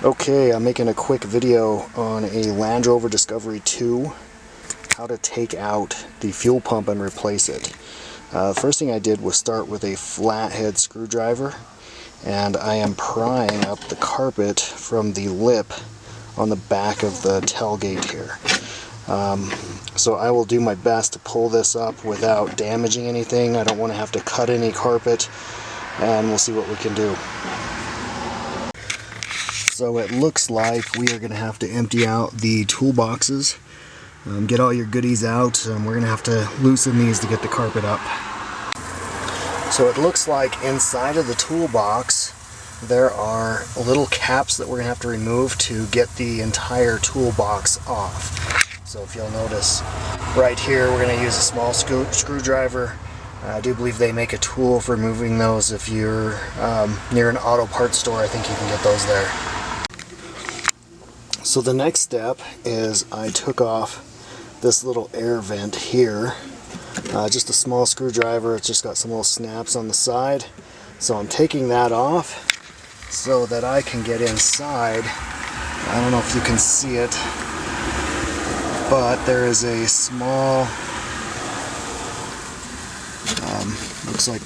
Okay, I'm making a quick video on a Landrover Discovery II, how to take out the fuel pump and replace it. First thing I did was start with a flathead screwdriver, and I am prying up the carpet from the lip on the back of the tailgate here. So I will do my best to pull this up without damaging anything. I don't want to have to cut any carpet, and we'll see what we can do. So it looks like we are going to have to empty out the toolboxes, get all your goodies out. We're going to have to loosen these to get the carpet up. So it looks like inside of the toolbox there are little caps that we're going to have to remove to get the entire toolbox off. So if you'll notice right here, we're going to use a small screwdriver. I do believe they make a tool for removing those. If you're near an auto parts store, I think you can get those there. So the next step is I took off this little air vent here. Just a small screwdriver. It's just got some little snaps on the side. So I'm taking that off so that I can get inside. I don't know if you can see it, but there is a small, looks like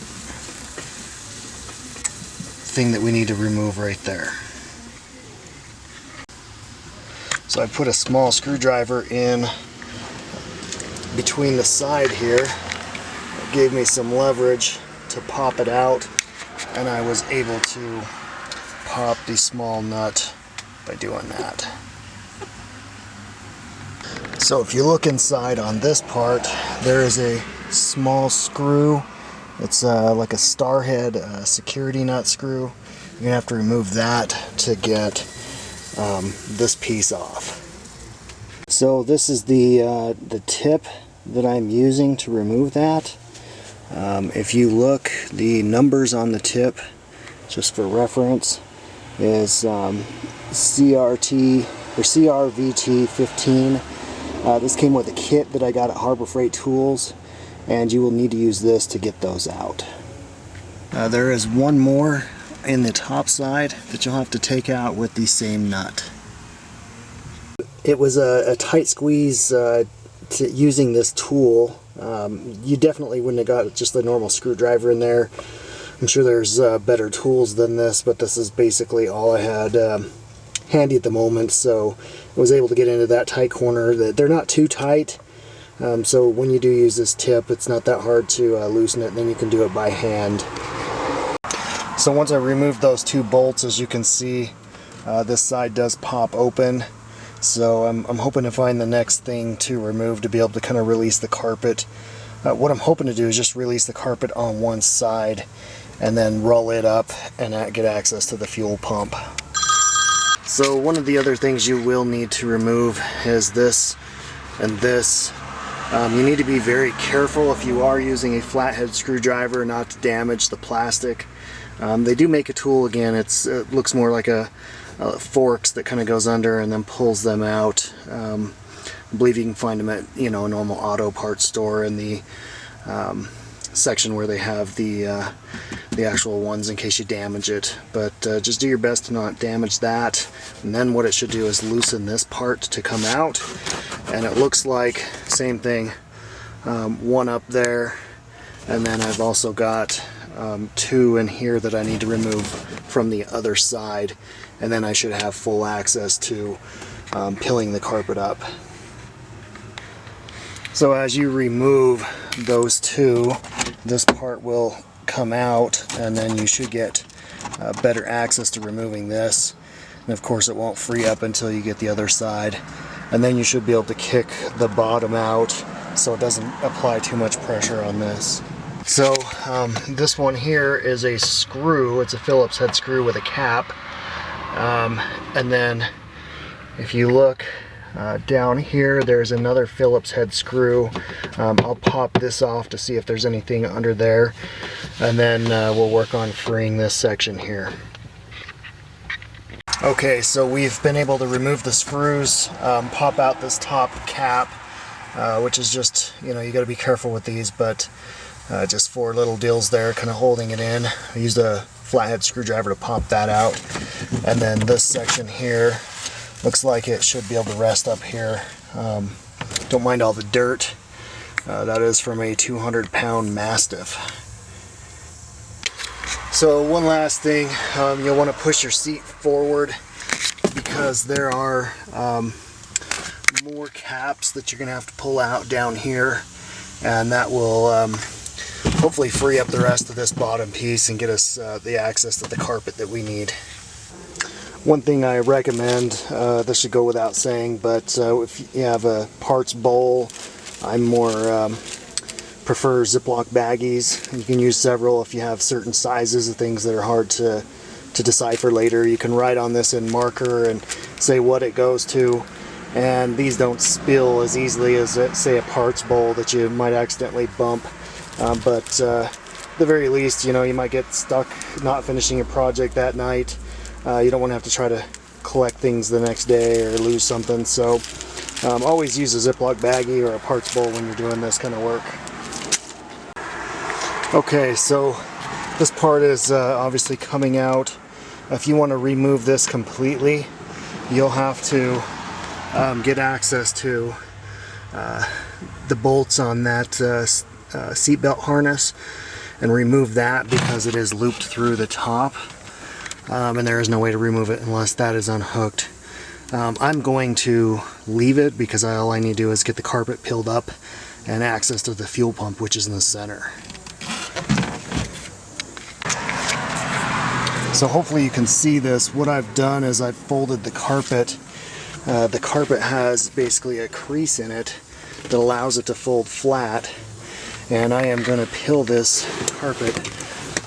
thing that we need to remove right there. So I put a small screwdriver in between the side here. It gave me some leverage to pop it out, and I was able to pop the small nut by doing that. So if you look inside on this part, there is a small screw. It's like a star head security nut screw. You're gonna have to remove that to get this piece off. So this is the tip that I'm using to remove that. If you look, the numbers on the tip, just for reference, is CRT or CRVT 15. This came with a kit that I got at Harbor Freight Tools, and you will need to use this to get those out. There is one more in the top side that you'll have to take out with the same nut. It was a tight squeeze using this tool. You definitely wouldn't have got just the normal screwdriver in there. I'm sure there's better tools than this, but this is basically all I had handy at the moment, so I was able to get into that tight corner. They're not too tight, so when you do use this tip, it's not that hard to loosen it, and then you can do it by hand. So once I removed those two bolts, as you can see, this side does pop open. So I'm hoping to find the next thing to remove to be able to kind of release the carpet. What I'm hoping to do is just release the carpet on one side and then roll it up and get access to the fuel pump. So one of the other things you will need to remove is this and this. You need to be very careful if you are using a flathead screwdriver not to damage the plastic. They do make a tool, again, it looks more like a forks that kind of goes under and then pulls them out. I believe you can find them at a normal auto parts store in the section where they have the actual ones in case you damage it. But just do your best to not damage that. And then what it should do is loosen this part to come out. And it looks like same thing, one up there, and then I've also got two in here that I need to remove from the other side, and then I should have full access to peeling the carpet up. So as you remove those two, this part will come out, and then you should get better access to removing this. And of course it won't free up until you get the other side, and then you should be able to kick the bottom out so it doesn't apply too much pressure on this. So this one here is a screw. It's a Phillips head screw with a cap, and then if you look down here, there's another Phillips head screw. I'll pop this off to see if there's anything under there, and then we'll work on freeing this section here. Okay, so we've been able to remove the screws, pop out this top cap, which is just, you got to be careful with these, but just 4 little deals there kind of holding it in. I used a flathead screwdriver to pop that out. And then this section here looks like it should be able to rest up here. Don't mind all the dirt. That is from a 200-pound Mastiff. So one last thing, you'll want to push your seat forward because there are more caps that you're going to have to pull out down here, and that will hopefully free up the rest of this bottom piece and get us the access to the carpet that we need. One thing I recommend, this should go without saying, but if you have a parts bowl, I'm more prefer Ziploc baggies. You can use several if you have certain sizes of things that are hard to decipher later. You can write on this in marker and say what it goes to, and these don't spill as easily as, say, a parts bowl that you might accidentally bump. But at the very least, you know, you might get stuck not finishing a project that night. You don't want to have to try to collect things the next day or lose something. So always use a Ziploc baggie or a parts bowl when you're doing this kind of work. Okay, so this part is obviously coming out. If you want to remove this completely, you'll have to get access to the bolts on that seatbelt harness and remove that because it is looped through the top, and there is no way to remove it unless that is unhooked. I'm going to leave it because all I need to do is get the carpet peeled up and access to the fuel pump, which is in the center. So hopefully you can see this. What I've done is I've folded the carpet. The carpet has basically a crease in it that allows it to fold flat, and I am going to peel this carpet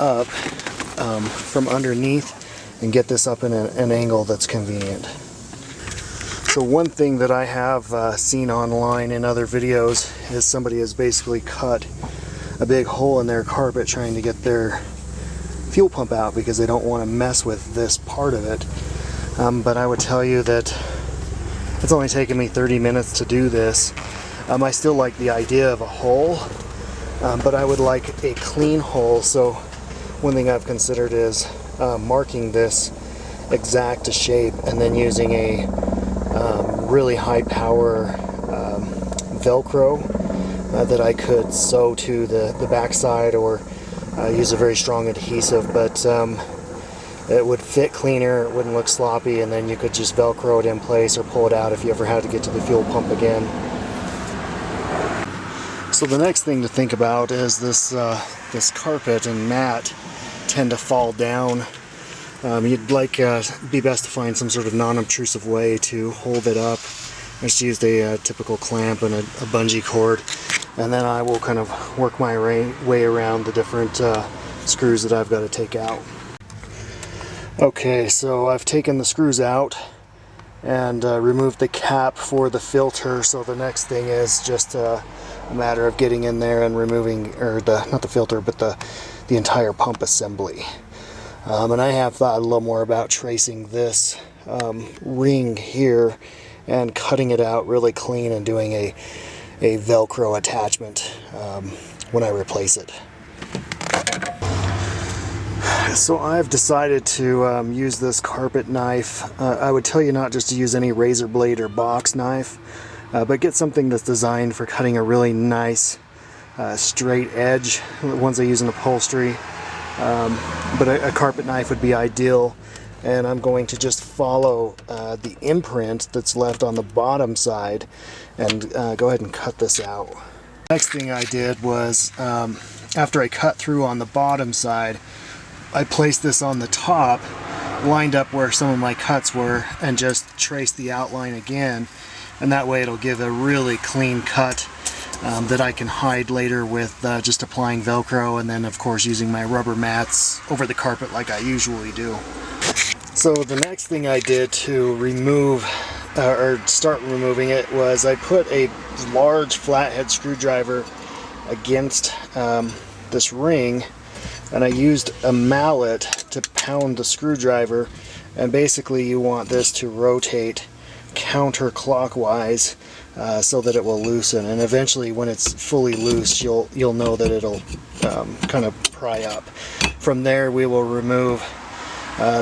up from underneath and get this up in an angle that's convenient. So one thing that I have seen online in other videos is somebody has basically cut a big hole in their carpet trying to get their fuel pump out because they don't want to mess with this part of it. But I would tell you that it's only taken me 30 minutes to do this. I still like the idea of a hole, but I would like a clean hole. So one thing I've considered is marking this exact shape and then using a really high power Velcro that I could sew to the backside, or use a very strong adhesive, but it would fit cleaner, it wouldn't look sloppy, and then you could just Velcro it in place or pull it out if you ever had to get to the fuel pump again. So the next thing to think about is this carpet and mat tend to fall down. You'd be best to find some sort of non-obtrusive way to hold it up. I just used a typical clamp and a bungee cord, and then I will kind of work my way around the different screws that I've got to take out. Okay, so I've taken the screws out and removed the cap for the filter, so the next thing is just a matter of getting in there and removing, or not the filter, but the entire pump assembly. And I have thought a little more about tracing this ring here and cutting it out really clean and doing a Velcro attachment when I replace it. So I've decided to use this carpet knife. I would tell you not just to use any razor blade or box knife, but get something that's designed for cutting a really nice straight edge, the ones I use in upholstery. But a carpet knife would be ideal, and I'm going to just follow the imprint that's left on the bottom side and go ahead and cut this out. Next thing I did was, after I cut through on the bottom side, I placed this on the top, lined up where some of my cuts were, and just traced the outline again, and that way it'll give a really clean cut that I can hide later with just applying Velcro, and then of course using my rubber mats over the carpet like I usually do. So the next thing I did to remove or start removing it was I put a large flathead screwdriver against this ring, and I used a mallet to pound the screwdriver, and basically you want this to rotate counterclockwise so that it will loosen, and eventually when it's fully loose you'll know that it'll kind of pry up. from there we will remove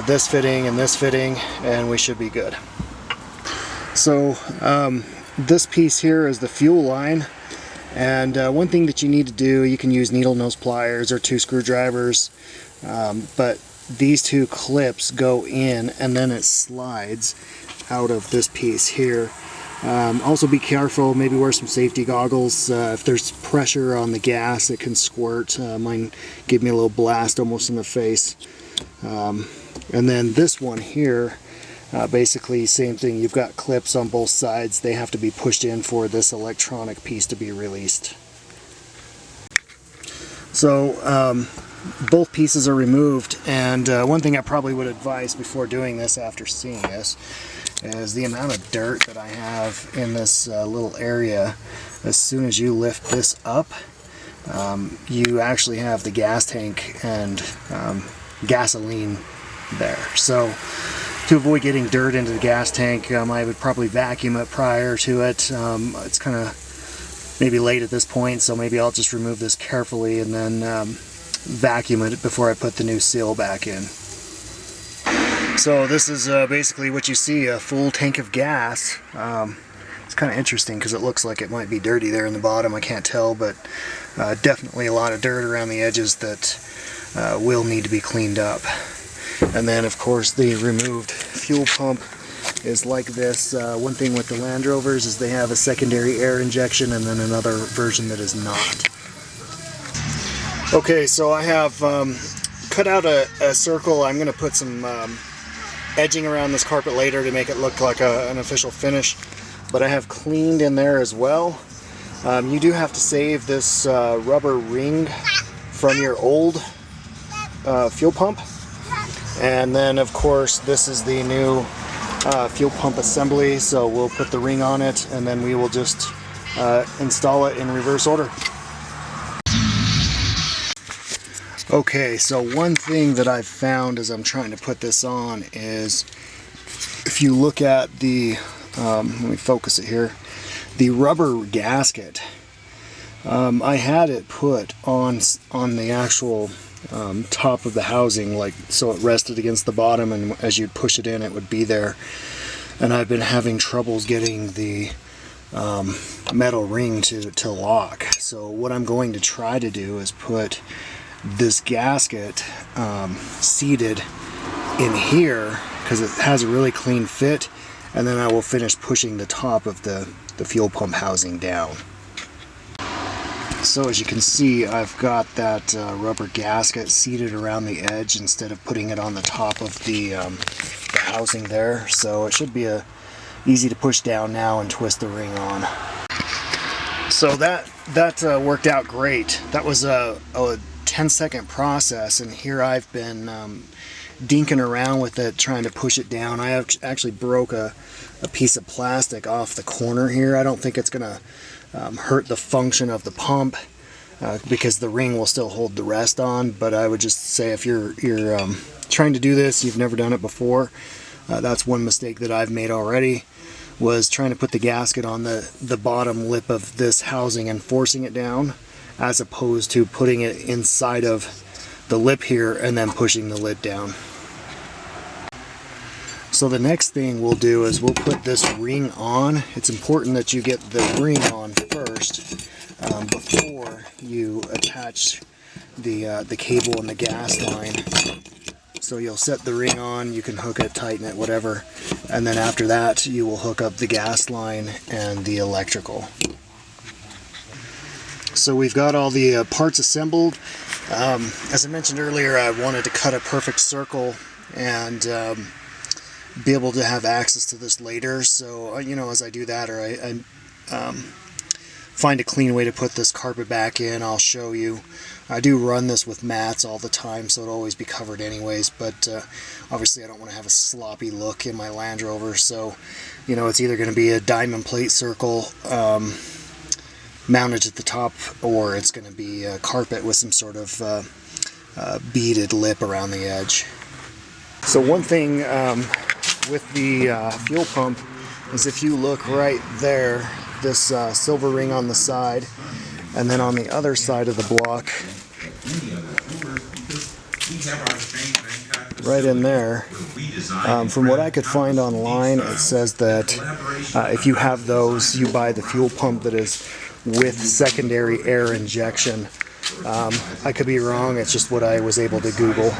this fitting and this fitting, and we should be good. So this piece here is the fuel line, and one thing that you need to do, you can use needle nose pliers or 2 screwdrivers, but these 2 clips go in and then it slides out of this piece here. Also be careful, maybe wear some safety goggles. If there's pressure on the gas, it can squirt. Mine gave me a little blast almost in the face. And then this one here, basically same thing. You've got clips on both sides. They have to be pushed in for this electronic piece to be released. So both pieces are removed, and one thing I probably would advise before doing this, after seeing this, is the amount of dirt that I have in this little area. As soon as you lift this up, you actually have the gas tank and gasoline there. So to avoid getting dirt into the gas tank, I would probably vacuum it prior to it. It's kind of maybe late at this point, so maybe I'll just remove this carefully and then vacuum it before I put the new seal back in. So this is basically what you see, a full tank of gas. It's kind of interesting because it looks like it might be dirty there in the bottom. I can't tell, but definitely a lot of dirt around the edges that will need to be cleaned up. And then of course the removed fuel pump is like this. One thing with the Land Rovers is they have a secondary air injection and then another version that is not. Okay, so I have cut out a circle. I'm going to put some edging around this carpet later to make it look like an official finish, but I have cleaned in there as well. You do have to save this rubber ring from your old fuel pump, and then of course this is the new fuel pump assembly, so we'll put the ring on it and then we will just install it in reverse order. Okay, so one thing that I've found as I'm trying to put this on is, if you look at the, let me focus it here, the rubber gasket, I had it put on the actual top of the housing, like so it rested against the bottom, and as you'd push it in it would be there. And I've been having troubles getting the metal ring to lock. So what I'm going to try to do is put this gasket seated in here because it has a really clean fit, and then I will finish pushing the top of the fuel pump housing down. So as you can see, I've got that rubber gasket seated around the edge instead of putting it on the top of the housing there, so it should be easy to push down now and twist the ring on. So that worked out great. That was a 10-second process, and here I've been dinking around with it trying to push it down. I actually broke a piece of plastic off the corner here. I don't think it's gonna hurt the function of the pump because the ring will still hold the rest on, but I would just say if you're trying to do this, you've never done it before, that's one mistake that I've made already, was trying to put the gasket on the bottom lip of this housing and forcing it down, as opposed to putting it inside of the lip here and then pushing the lid down. So the next thing we'll do is we'll put this ring on. It's important that you get the ring on first before you attach the cable and the gas line. So you'll set the ring on, you can hook it, tighten it, whatever, and then after that you will hook up the gas line and the electrical. So we've got all the parts assembled. As I mentioned earlier, I wanted to cut a perfect circle and be able to have access to this later. So you know, as I do that, or I find a clean way to put this carpet back in, I'll show you. I do run this with mats all the time, so it'll always be covered anyways, but obviously I don't want to have a sloppy look in my Land Rover, so you know, it's either going to be a diamond plate circle mounted at the top, or it's going to be a carpet with some sort of beaded lip around the edge. So one thing with the fuel pump is, if you look right there, this silver ring on the side, and then on the other side of the block right in there. From what I could find online, it says that if you have those, you buy the fuel pump that is with secondary air injection. I could be wrong, it's just what I was able to Google.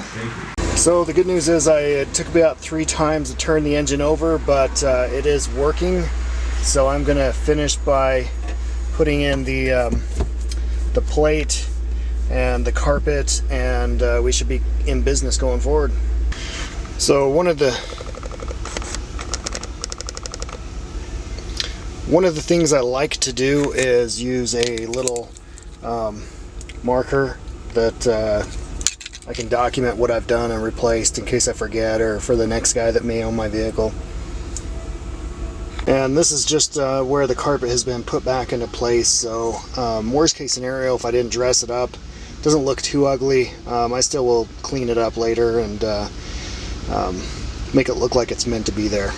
So the good news is it took about 3 times to turn the engine over, but it is working. So I'm going to finish by putting in the plate and the carpet, and we should be in business going forward. So one of the things I like to do is use a little marker that I can document what I've done and replaced in case I forget, or for the next guy that may own my vehicle. And this is just where the carpet has been put back into place. So worst case scenario, if I didn't dress it up, it doesn't look too ugly, I still will clean it up later and make it look like it's meant to be there.